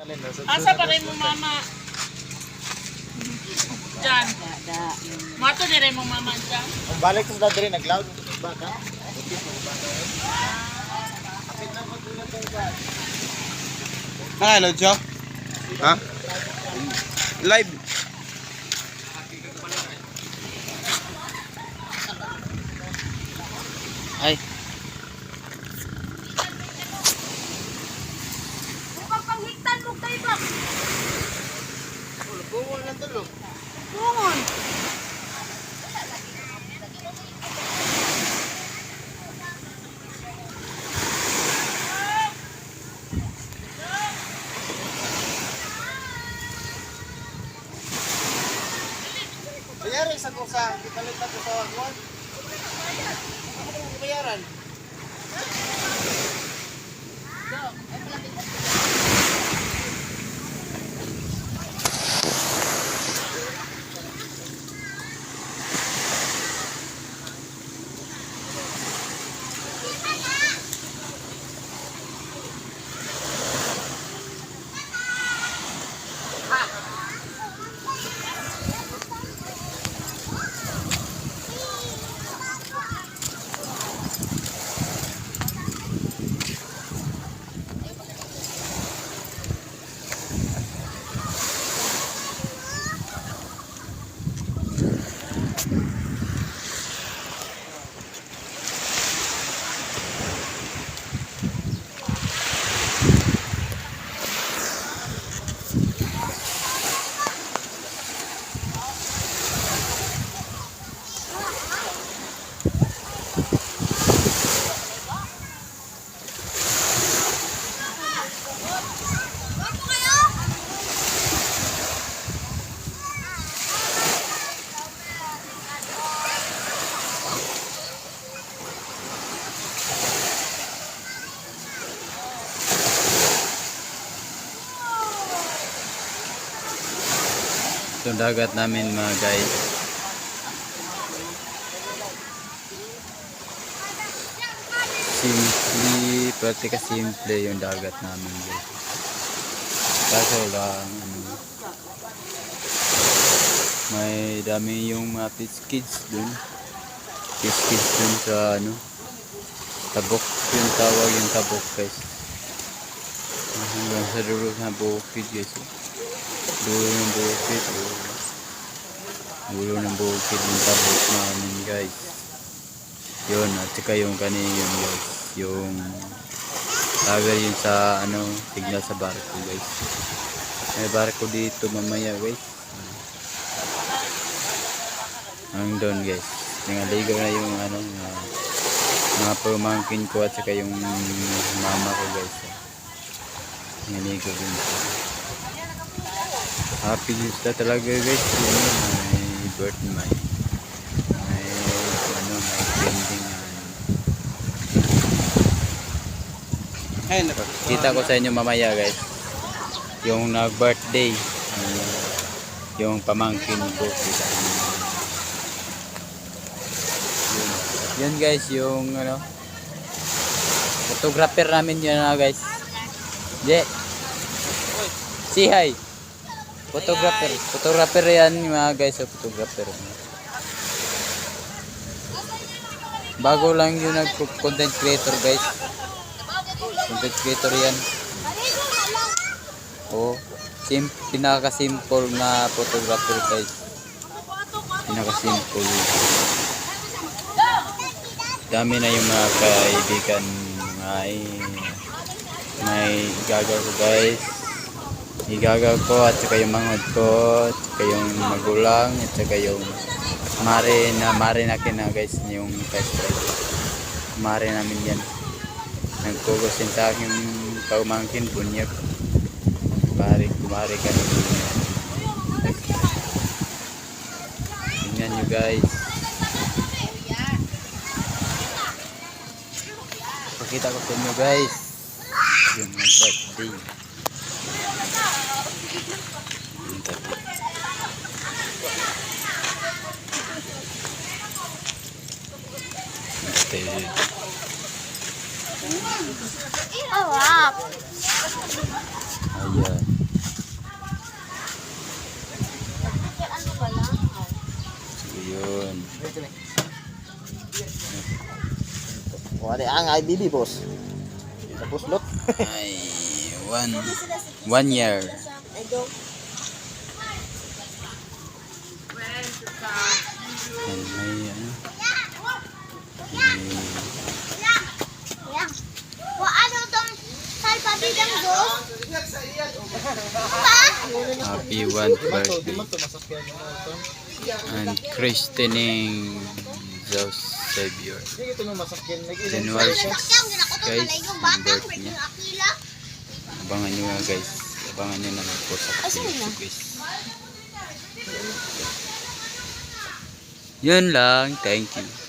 Asa pa rin mo mama? Diyan. Mato din rin mo mama dyan. Ang balik sa dad rin, nag-loud. Baka. Naka-load siya? Ha? Live. Ay. Bukang panghigtan mo tayo ba? Bungon lang tulog. Bungon. Bayari sa kung sa kitalit na sa wagwan. Ano kung bayaran? Itong dagat namin mga guys. Simple, pratika simple yung dagat namin guys. Kaso lang may dami yung mga fish kids dun. Fish kids dun sa tabok, yung tawag yung tabok guys. Hanggang sa dulo na bukid guys. Dulo ng bukid, dulo ng bukid yung tabok namin guys. Yun, at saka yung kanina yun guys, yung lager yun sa signal sa barko guys. May barko dito mamaya guys. Ang doon guys, nangaligaw na yung mga pamangkin ko at saka yung mama ko guys. Nangaligaw din siya. Happy Easter talaga guys. May birthday, may trending kita ko sa inyo mamaya guys yung nag-birthday yung pamangkin ko. Yun guys yung photographer namin yun guys. Say hi. Photographer yan mga guys, photographer. Bago lang yung content creator guys. Content creator yan. Pinaka-simple na photographer guys. Pinaka-simple. Dami na yung mga kaibigan. May gagaw ko guys. Igagaw ko at saka yung mangod ko, at saka yung magulang, at saka yung mare na kina guys, yung test drive. Mare namin yan. Nagkugusin sa akin pagmangkin, bunyag. Kumari ka na bunyag. Tingnan nyo guys. Pakita ko sa inyo guys. Yung mag-birthday. Oh, wow. Ayan. ang IBD boss. Sa puslot. Ay, 1 year. Yan, may ano. O ano tong salpabidang dos? Happy 1st birthday. Ito masakyan mo ito. And christening Diyos Savior. Hindi ito nung masakyan. January 6 Sakyang ginako guys, tong ang batang birthday niya. akila. Abangan nyo nga guys. Abangan nyo na lang po sa YouTube guys. Yun lang. Thank you.